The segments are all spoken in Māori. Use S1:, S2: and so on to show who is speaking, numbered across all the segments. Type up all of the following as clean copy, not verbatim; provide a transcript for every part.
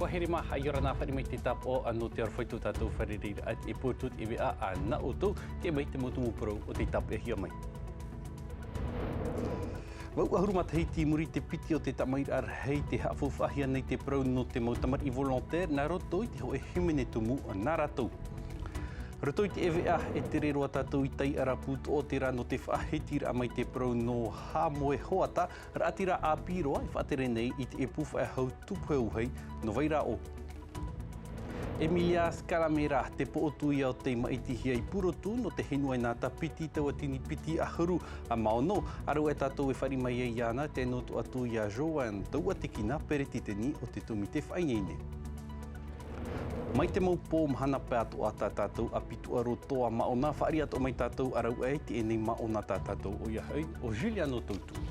S1: Ko here ma Hoiore na whare mai te tap o anu te arwhaitu tātou whare reira at e pōtut e wea a na o tau te mai te motumu pro o te tap e hia mai. Wau ahuru matahei ti muri te piti o te tamaira ar hei te hawhawhahia nei te pro no te mautamar i volontaire nā roto i te ho e himene tumu nā rātou. Roto i te EVA e te reroa tātou i tai araput o te rā no te whahitira mai te pro no hā moe hoata ra atira a piroa i whatere nei i te e puwha e hau tupu hei no Vairao. Emilia Scalamera te pootui au te maitihia i purotu no te Henua Enata piti tawatini piti ahuru a maono aru e tātou e whari mai e iana te notu atu i a Joan taua tikina peretiteni o te tumi te whaingeine. Mai te mau pō mahana pēato a tātou a pitu aro toa maona whaari ato mai tātou arau e te enei maona tātou o iahei o Juliano Tautu.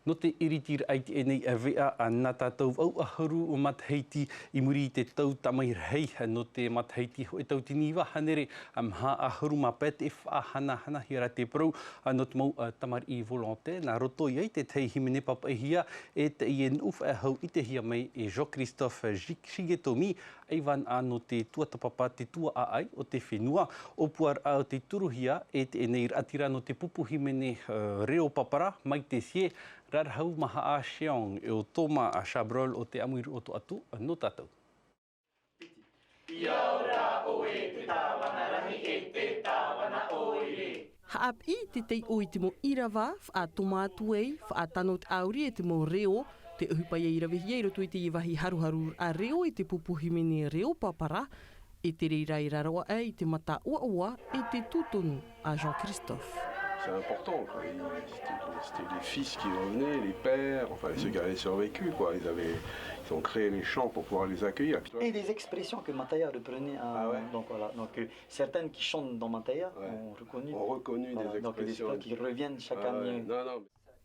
S1: No te iritira ai te enei a wea a nā tātou au ahuru o matheiti i muri i te tau tamai rei no te matheiti ho e tau tini wahanere ha ahuru ma pēt e whahana hira te prau no te mau tamari i volontaire nā roto i ei te tei himene papa e hia e te i en uf e hau i te hia mai e Jean-Christophe Shigetomi Aivan no te tuatapapa te tua a ai o te whenua o puar a o te turuhia e te enei atira no te pupu himene reo papara mai te sie Rarhau maha a Sheong e o toma a Chabrol o te amuiru o to atu no tātou.
S2: Ia ora o e te tāwana rahi e te tāwana oire.
S3: Haap i te tei o i te mo irawa, wha tomatu ei, wha tano te auri e te mo reo, te uhupai e irawehi e roto i te iwahi haruharu a reo i te pupuhimene reo papara, e te reira i raroa e i te mata ua e te tūtonu a Jean-Christophe.
S4: C'est important, quoi. C'était les fils qui revenaient, les pères, enfin ceux qui avaient survécu, quoi. Ils ont créé les champs pour pouvoir les accueillir.
S5: Et des expressions que Mataya reprenait. Donc voilà, certaines qui chantent dans Mataya ont reconnu des expressions. Donc qui reviennent chaque année.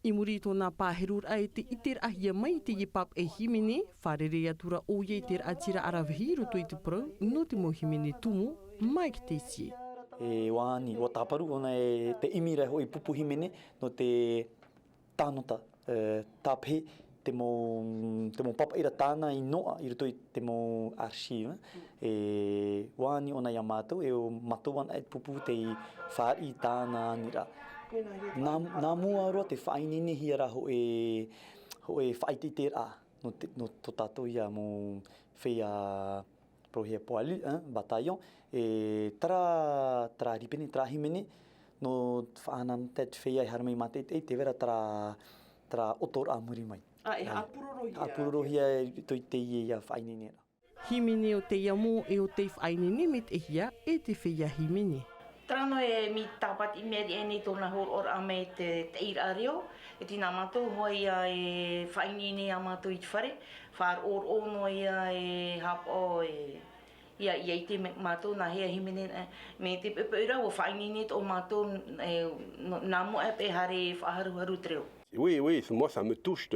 S3: I muri tōna pāherur ai te iter ahia mai te ipap e himene, wharere atura o ye te atira arawahi roto i te prau, no te mo himene tumu, mai ki te sie.
S5: E wāni, o tāparu, ona e te imira hoi pupu himene no te tānota, tāphe, te mo papa ira tāna i noa, i roto i te mo archive. E wāni ona ia mātou, e o mātou ana e pupu te whāri tāna nira. Nā mua aroa te whainene hiara ho e whaiti te rā, no to tātou ia mo whea prohia poali, bataillon, e tra ripene, tra himene, no whaanam te whea i haramai mate te vera tra otor a muri mai.
S3: E apurorohia.
S5: Apurorohia e toi te ia whainene.
S3: Himene o te iamo e o te whainene met e hia e te whea himene.
S6: Trano e mi tapat i meri e ni tōna hor or a me te ira reo, e tina mātou hoi e whainene a mātou i te whare, whar or ono ia e hap o ia i te mātou na hea himene me te pepeura o whainene o mātou nā mo e pe hare whaharuharu te reo.
S4: Oui, moi ça me touche.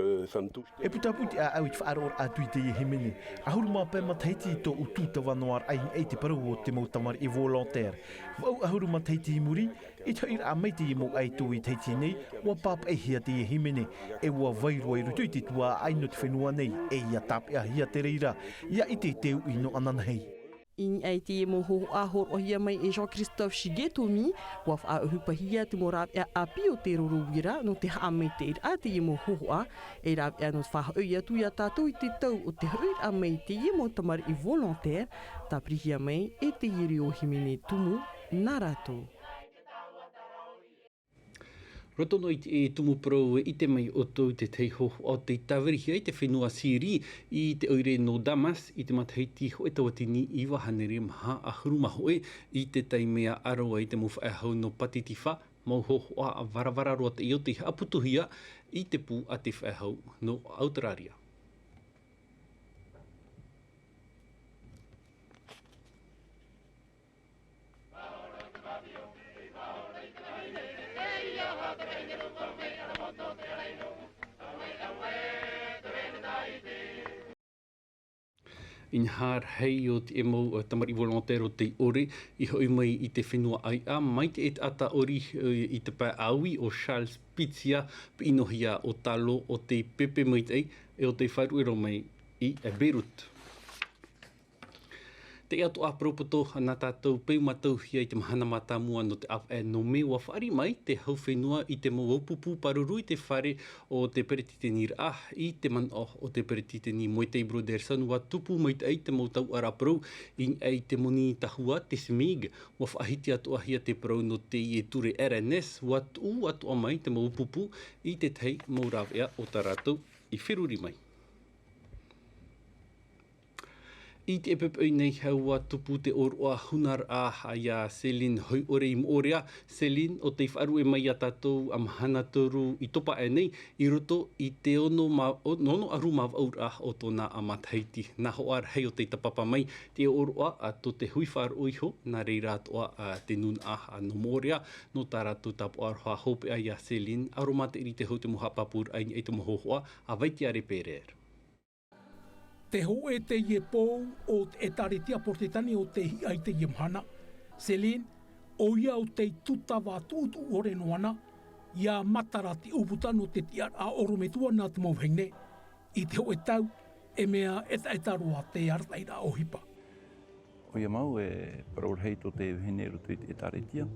S7: E putaputi a au i whaaror a tui te himene. Ahuru mā pē mataiti i tō utu te wanoar ai e te paru o te mautamari i volontaire. Wau ahuru mataiti i muri, i tauira a meiti i mo ai tō i teiti nei, ua pāp e hia te himene, e ua Vairao i rutu i te tua ai no te whenua nei, e ia tap e a hia te reira, ia i te teu i no ananahei.
S3: Ini ai te mo hoho ahor o hia mai e Jean-Christophe Shigetomi, wa whaauhupahia te mo rāp ea api o te rorowira no te haamei te ira te mo hoho a, e rāp ea no whahau ia tuia tātou i te tau o te hauir a mai te mo tamari i volontaire, tā prihia mai e te iri o himene tumu nā rātou.
S1: Roto no i te tumu pro i te mai o tau te teiho o te tawirihi i te whenua siri i te oire no Damas i te mataiti ho e tawatini i wahanere maha a hurumahoe i te taimea aroa i te muwha e hau no patitiwha mau hoho a varavara roa te i o te aputuhia i te pū a te wha e hau no Outrigger. in haar hei o te emo tamari volontaire o te ore I hoi mai I te whenua ai a mai te et ata ori I te pai aui o Charles Pitzia inohia o talo o te pepe mai tei e o te whairuero mai I Beirut. Te atu apropoto nā tātou peu matau hia I te mahana matamua no te awha no me wa whari mai te hau whenua I te maupupu paruru I te whare o te peretiteni ra I te man o te peretiteni Moitei Brothers wa tupu mai te te mautau arapro I ai te moni tahua te smig wa whahiti atu ahia te pro no te I ture RNS wa tu atu a mai te maupupu I te tei maurawea o taratou I whiruri mai. I te epepei nei haua tupu te oroa hunar a ia Celine Hoiore I Moorea. Celine o te wharu e mai a tātou a mahana toru I topa e nei I roto I te nono aru mawaura o tōna a mathaiti. Nā hoar hei o te tapapa mai te oroa a to te hui wharu iho nā rei rātoa a te nun a no Moorea no tā rātou tapu aroha hope a ia Celine. Aromate iri te hau te moha papur ai ni te mohohoa a vaiti are perer.
S8: Te ho e te ie pou o e taritia portetani o te hi ai te ie mahana. Celine, o ia o te tuta wā tūtu ore noana, ia matarati uputa no te tia a orometua nā te mauhine. I te ho e tau, e mea etaroa te artaira o hipa.
S9: O ia mau e paraurhei to te hene rutu I te taritia.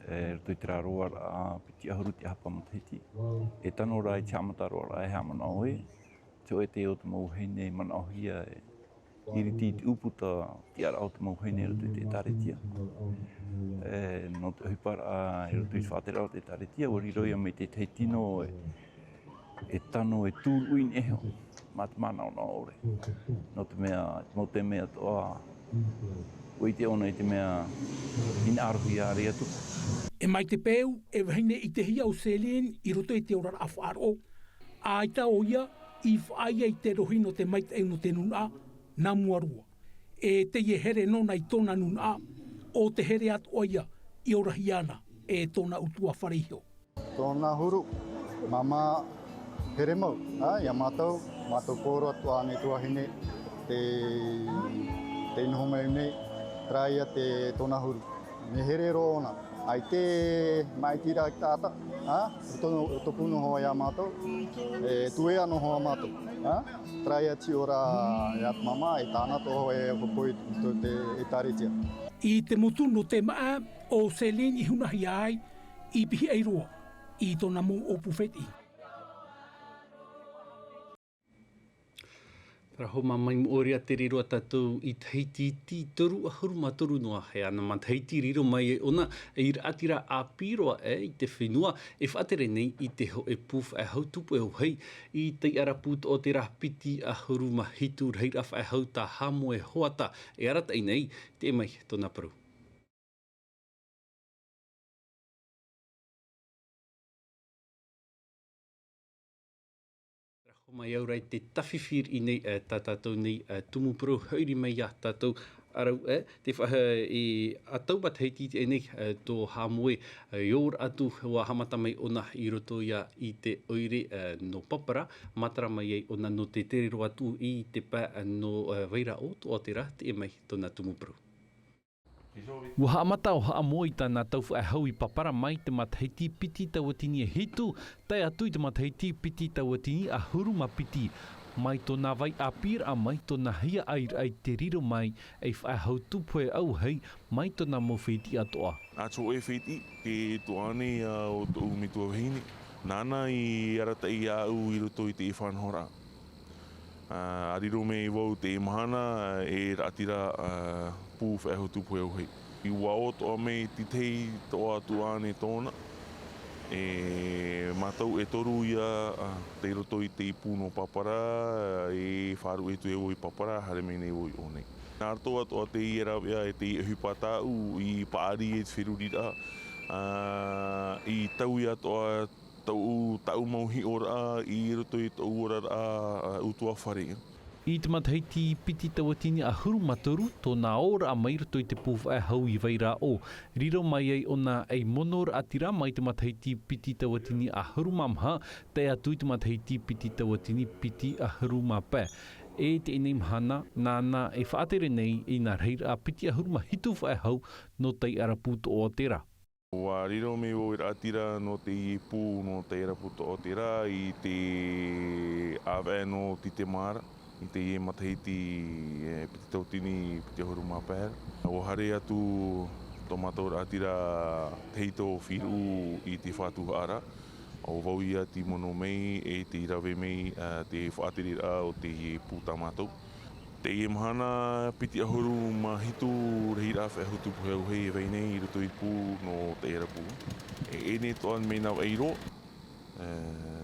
S9: Rutu I te raroa a piti ahuru te hapa matahiti. E tano rai te amataroa rai hamana oe. Te oe te o te mauhene mana ohia e iriti te uputa ti ara o te mauhene rutu I te taritia. No te hupara e rutu I te whātera o te taritia, ori roia me te teitino e tano e tūruin eho, mā te mana o nā ore. No te mea, mo te mea toa, oi te ona I te mea ina aruhi a rea tu.
S8: E mai te peu, e wahine I te hia o Celine I roto I te ora a whaaro. A ita o ia, I whaia I te rohino te maita e no te nuna, nā muarua. E te ie here nona I tōna nuna, o te here atu oia I orahiana e tōna utua wharehio.
S10: Tōna huru, mama here mau, ia mātou kōro atu ane tuahine, te inoho mai nei, traia te tōna huru. Me here roona, ai te mai tira ki tāta, topuno hoa ia mātou, tue ano hoa mātou. Traia ti ora ia mama e tāna toho e hopoi te e taritia.
S8: I te mutu no te maa o Celine I hunahi ai, I pihi ei roa, I tōna mō o pufeti.
S1: Raho mamai moorea te riro a tātou I teiti ti toru ahuru matoru noa he ana ma teiti riro mai e ona e ira atira a piroa I te whenua e whaatere nei I te ho e puf e hau tupu e ho hei I te araput o te rapiti ahuru mahitu reiraf e hau ta hamo e hoata e arata I nei te mai tōna paru. Mai aurai te tawhiwhir I nei tā tātou nei tumupuro hauri mai a tātou arau te whaha atau batheiti e nei tō hamoe ior atu wa hamata mai ona I roto ia I te oire no papara matara mai ei ona no te terero atu I te pā no Vairao tō te rā te mai tōna tumupuro. Wa haamata o haamoe I tāna tauwha e hau I papara mai te mataiti piti tawatini e hitu, tai atu I te mataiti piti tawatini a huru ma piti, mai tōna vai a pira a mai tōna hia ai te riro mai e whae hau tupu e au hei mai tōna mo whiti atoa.
S11: A tō e whiti ke tuane o tō umitua hini, nāna I arata I au I roto I te whanhora. Ariro me I wau te mahana e ratira pūwha e ho tupu e au hei. I wao toa me ti tei toa tuane tōna. E mātou e toru ia te roto I te pūno papara e wharu e tu e oi papara hare me nei oi o nei. Nā toa toa te ierawea e te hupatau I paari e te whirurira. I tau ia toa tau mauhi ora I roto I tau ora utua whare.
S1: I te mataiti piti tawatini a huru matoru, tōna ora a mai roto I te pūwha e hau I Vairao. Riro mai ei ona ei monor atira mai te mataiti piti tawatini a huru mamha, te atu I te mataiti piti tawatini piti a huru mapē. e te inei mahana nāna e whaatere nei i nā reira piti ahuru mahitu whae hau no tei araputo o tera.
S11: Wa riro me o atira no te ipu no te araputo o tera i te awe no ti te mara. I te ie matahiti piti tautini piti ahuru mapahera. O hare atu tomato atira teito whiru i te whātu ara. O wau ia ti mono mei e te irawe mei te whaatiri o te pū tamatou. Te ie mahana piti ahuru mahitu reira whai hutu puheu hei e weinei i ruto i pū no te era pū. E ne toan mei nau eiro.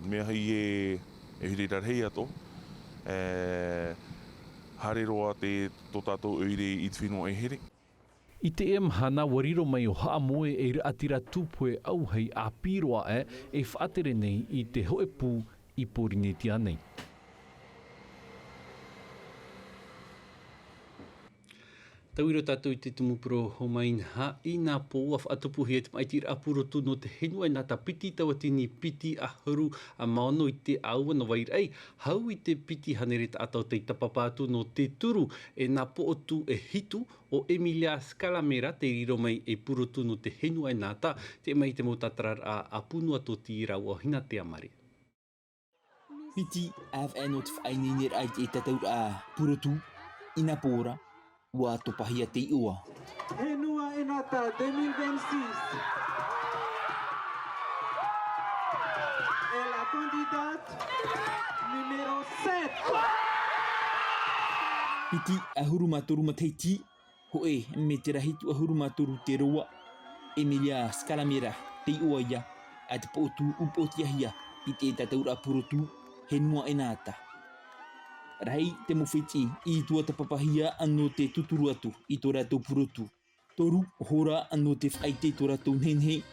S11: Mea hei e hurira rei ato. Hare roa te tō tātou oire i te whenua e here.
S1: I te e mahana wariro mai o haa moe e atira tūpue au hei a piroa e whaatere nei i te hoe pū i pōrinetia nei. Tauiro tātou i te tumupuro ho mainha i nā pō a whaatupuhi e te maitir apurotu no te Henua Enata piti tawatini piti ahuru a maono i te aua no Vairao. Hau i te piti hanereta atau te tapapātu no te turu e nā pō otu e hitu o Emilia Scalamera te riro mai e purotu no te Henua Enata te mai te motatarar a apunua tō tīrau o hina te amare.
S12: Piti av enot whainenir ai te tataur a purotu ina pōra. Wa tupahia te iua.
S13: Henua Enata 2026. Et la candidate numéro 7.
S12: Piti ahuru maturu mateiti. Ho e me te rahitu ahuru maturu te roa. Emilia Scalamera te iua ia. A te pōtu upotiahia i te tataura purotu Henua Enata. Rai te mowhiti i tua te papahia anō te tuturu atu i tō rātou purotu. Toru hora anō te whaite tō rātou nenhe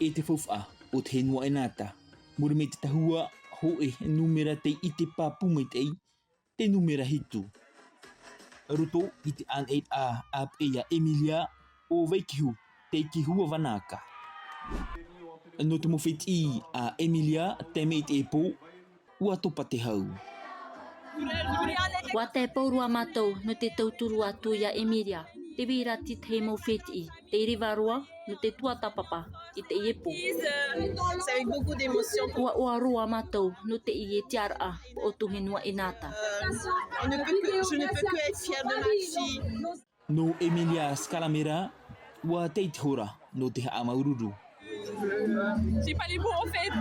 S12: e te whawha o te Henua Enata. Mure me te tahua ho e numera te i te pāpunga i te numera hitu. Roto i te an a eia Emilia o Vaikihu te kihua wanaka. Anō te mowhiti a Emilia te mei te epo ua topa te hau.
S14: Wa te paurua mātou no te tauturu atu ia Emilia. Te wira ti te mowhiti, te iriwaroa no te tuatapapa i te iepo. Ua oa roa mātou no te i e tiara o tu Henua Enata.
S12: No Emilia Scalamera, ua teiti hora no te haa maururu.
S15: J'ai pas les mots en fait.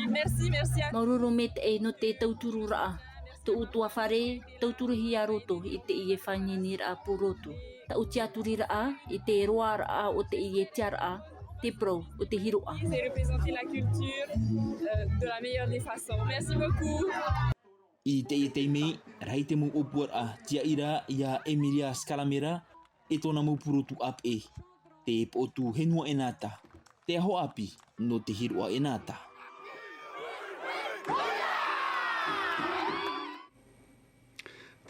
S15: Merci.
S14: Maururu me te e no te tauturu raa. Te utua whare, tauturu hi a roto i te i e whainini raa purotu. Ta uti aturi raa i te roa raa o te i e tia raa, te pro o te hiroa.
S15: C'est représenter la culture de la meilleure des façons. Merci beaucoup.
S12: I te e teimei, rai te mu opua raa tia ira i a Emilia Scalamera e tōna mu purotu ap e. Te potu Henua Enata, te aho api no te hiroa Enata.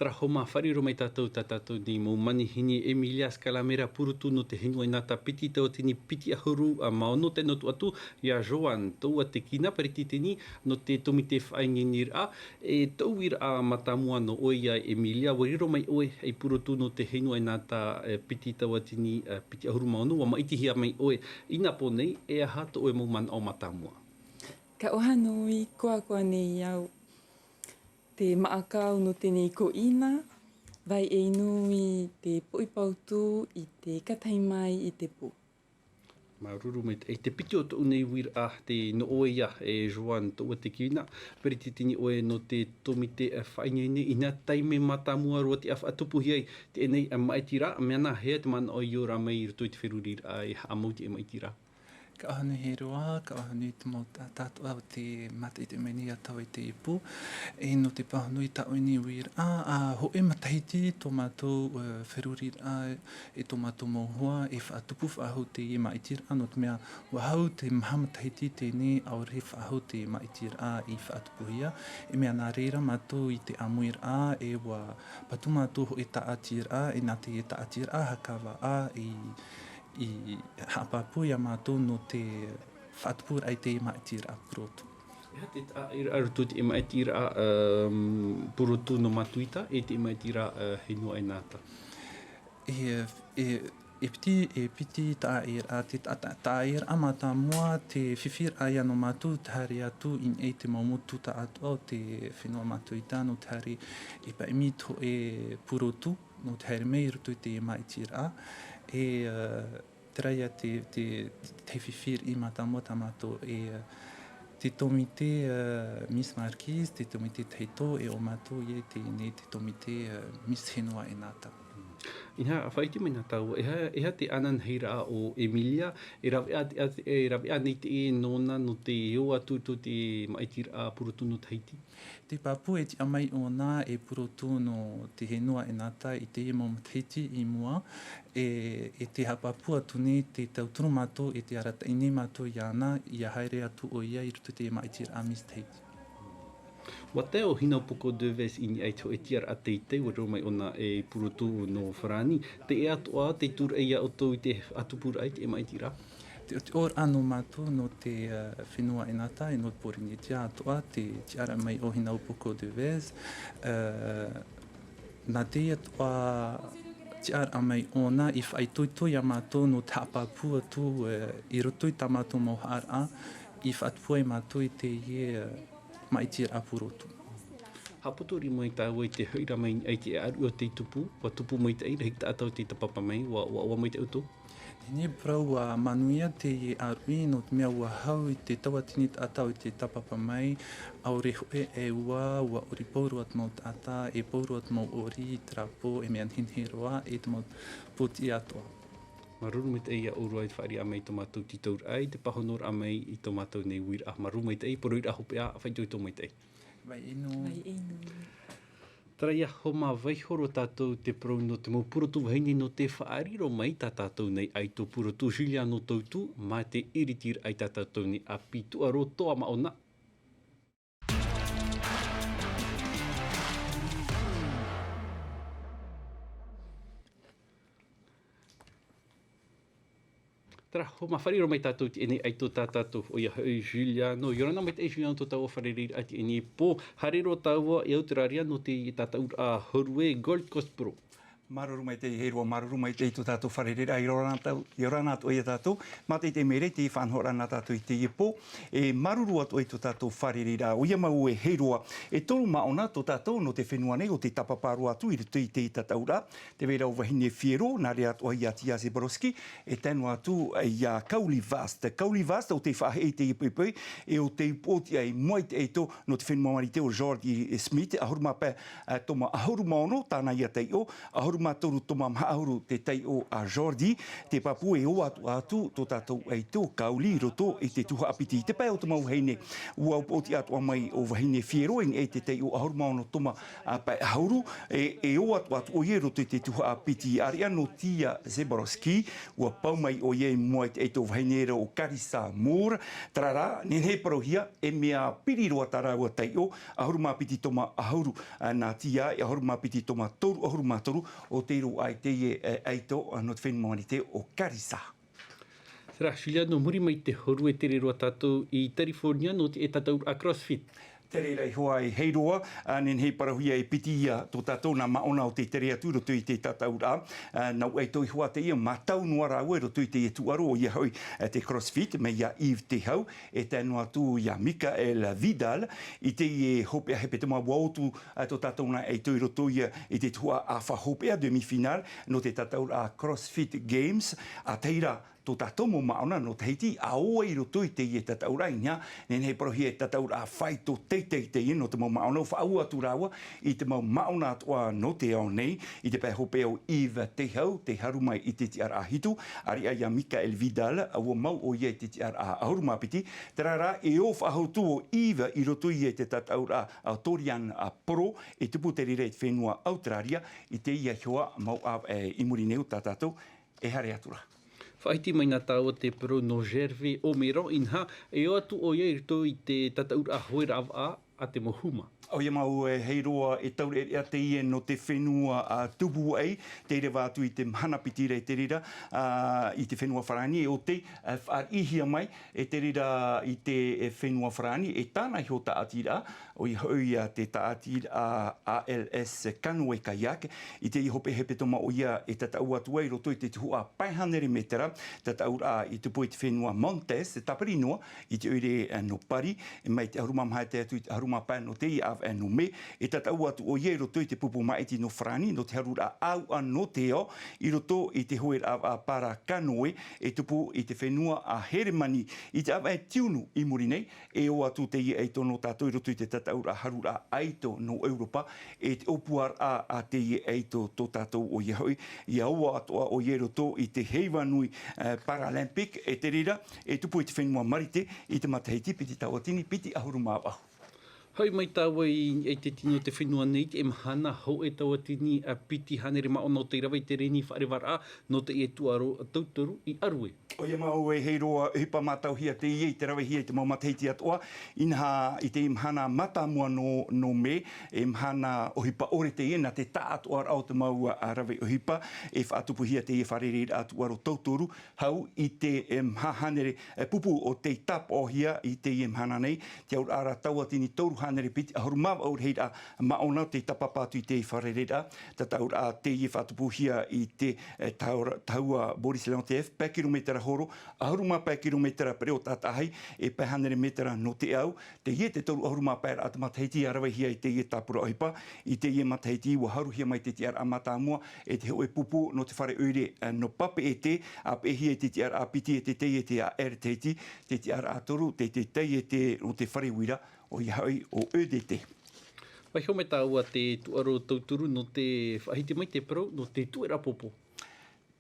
S1: Tara homa whariro mai tātou ni mō manihini Emilia Scalamera purutu no te Henua Enata piti tautini piti ahuru a maono te notu atu ia Joan taua te kina pariti tini no te tomite whainginir a e tauir a matamua no oe ia Emilia wariro mai oe ei purutu no te Henua Enata piti tautini piti ahuru maono wa maitihia mai oe ina po nei e aha to oe mauman o matamua.
S16: Ka ohanui koa nei au te maakau no tēnei ko ina, vai e inui te poipautu i te katai mai i te pō.
S1: Maruru mai te piti o tō nei wira te no oe ia e Joan tō te kina, periti tini oe no te tomite whainene ina taime matamua roa te atupuhi ai te enei a maitira, mea nā hea te mana o iora mai i roto i te wherurira e amauti e maitira.
S17: Ka ahanu he roa, ka ahanu i te mō tātou au te mata i te meni a tau i te ipu. E no te pahanu i tau ni wira. Ho e matahiti tō mātou wherurira e tō mātou mōhua e whaatupu whaahu te i maitira. No te mea wahau te maha matahiti tēnei au re whaahu te maitira i whaatupuhia. E mea nā reira mātou i te amuira e wa patu mātou ho e taatira e nā te e taatira hakawa a i hapapua ia mātou no te whaatupura ai te maitira purotu.
S1: Ia te arutu te ima e tira purotu no matuita e te ima e tira Henua Enata.
S17: E piti tāira, te tāira amata mua te whiwhir aia no matu, te hari atu in e te maumutu ta atu o te whenua matuita no te hari e pa imi to e purotu no te hari mei rutu te mai tira. Te raia te whiwhir i mata mua tamato te tomite Miss Marquise, te tomite Teito e o matu e te tomite Miss Henua Enata.
S1: Iha, whaiti mai nā tau, eha te ananheira o Emilia, e rawe a nei te e nona no te eo atu to te maitira a purotu no Tahiti?
S17: Te papu e te amai o nā e purotu no te Henua Enata i te emo Tahiti i mua, e te hapapu atu ne te tauturu mato e te arata ine mato i ana i a haere atu o ia i rutu te maitira a Miss Tahiti.
S1: Wa te o hina poko deves ini ai to e tiar a teitei, wa mai ona e purotu no wharani, te e atoa te tur eia o tau i te atupura ai te e maitira?
S17: Te or anu matu no te Henua Enata e no porini te atoa, te tiara mai o hina poko deves. Nā te atoa tiara mai ona i whai toitoi a matu no te hapapu atu i roto i tamatu mauhara, i whatpua i matu i te ie maitira a purotu.
S1: Hapotori mai tāua i te hoira mai ai te aru o te tupu, wa tupu mai te eira, hikta atau te tapapa mai, wa mai te auto?
S17: Tēnei brau a manuia te arui no te mea ua hau i te tawatini atau i te tapapa mai, aure hoe e ua ori pauru at mau tata, e pauru at mau ori, trapo, e mea nhinhe roa, e te mau poti atoa.
S1: Maruru mai te eia uru ai te whaari a mei tomatou titaur ai, te pahonor a mei i tomatou nei wira. Maruru mai te ei, poro ira hope a, whaitoi tō mai te ei.
S17: Vai eno.
S16: Vai eno.
S1: Taraia homa vaihoro tātou te prau no te mau purotu waini no te whaariro mai tā tātou nei ai tō purotu Julia no tautu, mai te iritir ai tā tātou ni a pitua ro toa maona. Tara, homa whariro mai tātou te ene ai tō tātou o ia hau Juliano. Yorana mai te e Juliano tō tāua whariri ai te ene pō. Hariro tāua e Outrigger no te tātou a Hoiore Gold Coast Pro.
S18: Maruru mai te heirua, maruru mai te tō tātou wharerera i rorana atu e tātou. Mā te mere te whanhora nā tātou i te ipo. E maruru atu e tō tātou wharerera. O ia mau e heirua. E toru maona tō tātou no te whenua nei o te tapaparu atu i rutu i te tataura. Te Vairao wahine whiero, nā rea atu ai a Tia Zeboroski. E tēnu atu i a Kauli Vast. Kauli Vast o te whahe i te ipoi e o te ipoti ai moi te eito no te whenua marite o George Smith. Ahuruma pe toma ahuruma ono, tāna ia te o. Matoru toma mahauru te tei o a Jordi, te papu e o atu tō tātou ei tō kauli roto i te tuha apiti. Te pai o te mau heine, ua oti atu amai o wahine whieroing e te tei o ahuruma ono toma pai hauru, e o atu o ie roto i te tuha apiti. Aria no Tia Zeboroski, ua paumai o ie mua i te ei tō wahinera o Karisa Moore, tarara, nenhe parohia, e mea piriroa taraua tei o, ahuruma apiti toma ahuru nā Tia, e ahuruma apiti toma toru, ahuruma toru, o te iro ai te eito no te whenua te o Karisa.
S1: Tera, Juliano, muri mai te horu e tere roa tātou i California no te e tātou a CrossFit.
S18: Tere rei hoa e heiroa, nen hei parahuia e piti ia tō tātou nā maona o te tere atu roto i te tataura. Nau ei toi hoa te ia matau noa rāua roto i te etuaro o ia hoi te CrossFit, me ia Yves te hau, e tēnu atu ia Mikael Vidal, i te i hopea hepe te mā wautu tō tātou nā ei toi roto ia i te tua a whahopea demi-final no te tataura CrossFit Games, a teira tō tātou mō maona no Tahiti, a oa i roto i te i e tataura inga, nen hei parohi e tataura a whai tō teitei no te mō maona, whaau atu rāua, i te mō maona atua no te ao nei, i te pai hope o Yves te hau, te haru mai i te tiara a hitu, ari ai a Mikael Vidal, a ua mau o ia i te tiara a ahurumapiti, terara e o whahautu o Yves i roto i e te tataura a Torian a Pro, e tupu te rire te whenua Outrigger, i te ia hioa mau a imuri neu tātātou, e hare atura.
S1: Whaiti mai nā tāua te pero no Gerve o Mero inha, e o atu o ia i rito i te tataura a Hoiore a te mohuma.
S18: O ia mau hei roa e taure ea te ie no te whenua tupu ei, te ere wātu i te mahana piti rei te rira, i te whenua wharani e o te whaarihia mai, e te rira i te whenua wharani, e tāna hi o taatira, o i hoi te taatira ALS canoe kayak, i te i hope hepe toma o ia e tatau atua i roto i te tuhua paihanere metera, tatau i tupu i te whenua Montes, te taparinoa, i te oire no pari, e mai te haruma maha te atu i te haruma pai no te i no me, e tatau atu o ie roto i te pupu maiti no whrani, no te harura au anō te o, i roto i te hoer a para kanoe, e tupu i te whenua a heremani, i te awa e tiunu i muri nei, e o atu te i eito no tātou i roto i te tatau a harura aito no Europa, e te opuar a te i eito tō tātou o ia hoi, i aua atoa o ie roto i te heivanui Paralympic, e te rira, e tupu i te whenua marite, i te mataheiti, piti tauatini, piti ahuruma awahu.
S1: Hoi mai tāua i te tino te whenua nei, te mahana hau e taua tini a piti hanere mao no te rawa i te reni whaarewara no te e tuaro tauturu i arue.
S18: O ia mau e hei roa hipa mātau hia te i te rawa hia i te mau mataiti atoa, inha i te mahana matamua no me, e mahana o hipa ore te ina, te tā atoa au te mau a rawa o hipa, e whaatupu hia te i wharere atuaro tauturu, hau i te mahanere pupu o te tap o hia i te i mahana nei, te aur ara tauatini tauru hanere piti a horumawa au reira maona te tapapatu i te i wharerera, tataur a te i whatupuhia i te taua Boris Leontiev, pē kilometera horo, a horuma pē kilometera preo tātahi, e pē hanere metera no te au, te ie te toru a horuma pē a te mataheiti a rawahia i te ie tāpura ohipa, i te ie mataheiti wa haruhia mai te tiara a matamua, e te hoe pupu no te whare ure no pape e te, a pehia te tiara a piti e te teie te a erteiti, te tiara a toru, te teie te no te whare wira, o i haui o ÖDT.
S1: Vai home tāua te tuaro tauturu no te whahiti mai te parau no te tuera popo.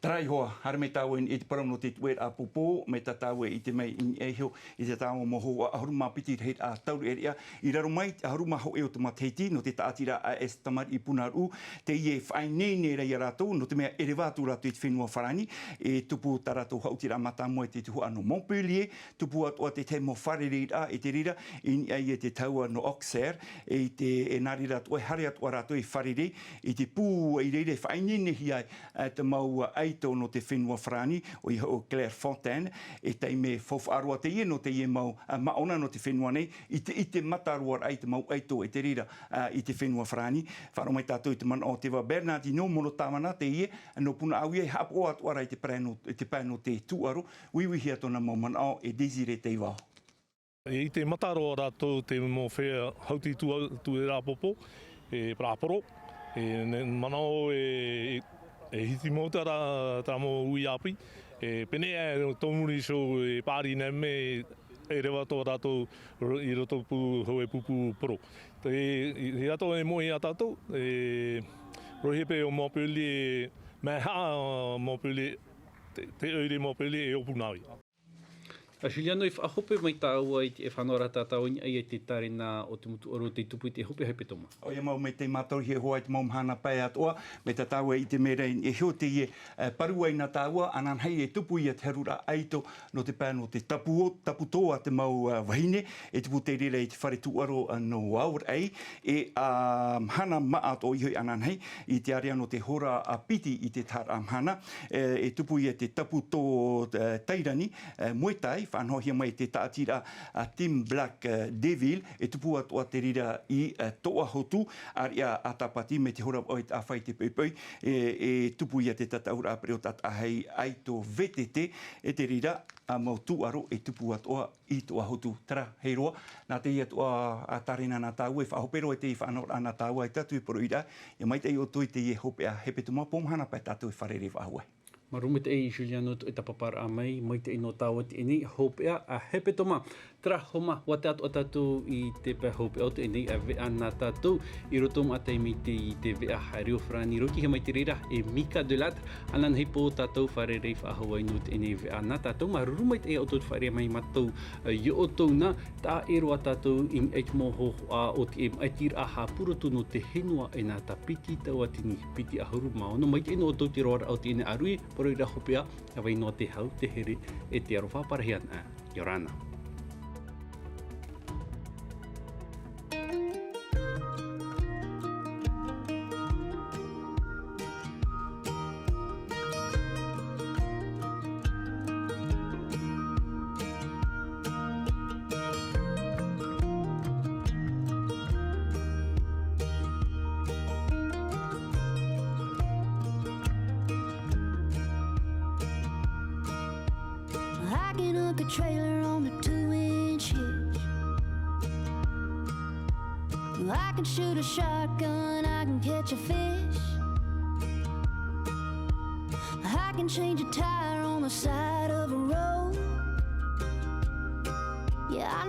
S18: Trai hoa, hara me tāua i te parau no te tuera a popo, me ta tāua i te mei in ehio, i te tāua moho a haruma piti reit a tauru eria. I raro mai, a haruma ho eo te mateiti, no te tātira a es tamari i punaru, te ie whainene rei a rātou, no te mea ere wātu rātou i te whenua wharani, e tupu ta rātou hautira matamua i te tuhu ano Montpellier, tupu atua te te mo whare reira e te rira, i te taua no Auxerre, e te nari rātou, e hare atua rātou i whare rei, i te pū i reire whainene hiai te mau aito no te whenua whrani o iho o Clairefontaine, e tei me whawharua te ie no te ie mau maona no te whenua nei, i te matarua ai te mau aito e te rira i te whenua whrani. Wharo mai tātou i te mana o te wa Bernardino mono tāmana te ie, no puna au ie hapo atu ara i te pēno te tuaro, wiwihi atona mau mana o e Desire te iwao.
S19: I te mataroa rātou te mo whea hauti tu e rāpopo, e prāporo, e manao e hiti mōta rā mō ui api, e pene e tōmuri show e pāri neme e rewa tō rātou i roto pu hau e pupu poro. Te ato e mohi a tātou, e rohepe o Montpellier, me haa Montpellier, te oire Montpellier e opunawi.
S1: A Juliano, e whahope mai tāua i te e whanora tātau i ai te tarena o te mutu oro te tupu i te hope hepe toma.
S18: O ia mau me te mātou hi hoa i te mau mahana pai atoa, me ta tāua i te mera e heo te ie parua i nā tāua, anan hei e tupu i a te harura aito no te pēno te tapu toa te mau wahine, e tupu te rere i te whare tuaro no Outrigger, e mahana maat o ihoi anan hei, i te area no te hora a piti i te tara mahana, e tupu i a te tapu tō tairani, Muay Thai, whanhohia mai te tātira a Team Black Devil, e tupu atoa te rira i toa hotu, aria atapati me te hora oi a whai te peupei, e tupu i a te tataura preo tatahei aito VTT, e te rira a mau tuaro e tupu atoa i toa hotu. Tara, hei roa, nā te i atoa a tarina nā tāu, e whahopero e te i whanau ana tāua i tatu i poro ira, e mai te i o tui te i hope a hepe tuma pomhana pai tatu i wharere whahua.
S1: Marume te ei Juliano e tapapara a mai te ino tāua te eni hopea a hepe toma. Tra homa wa te atu atatu i te pe hopea o te eni a vea nā tātou i roto ma te imite i te vea hario whrani roki he mai te reira e Mika de Lat anan hei po tātou whare reif a hawa inu te eni vea nā tātou ma rurume te e o tōt whare mai matou i o tau na tā ero a tātou i eit moho o te aitir a hapurotu no te Henua Enata piti tauatini piti a huru mao no mai te ino o tau te roara o te ene arui poro i rahopea a wai no te hau te here e te arofa parahian a Yorana.
S20: I can hook a trailer on a 2-inch hitch. I can shoot a shotgun, I can catch a fish. I can change a tire on the side of a road. Yeah, I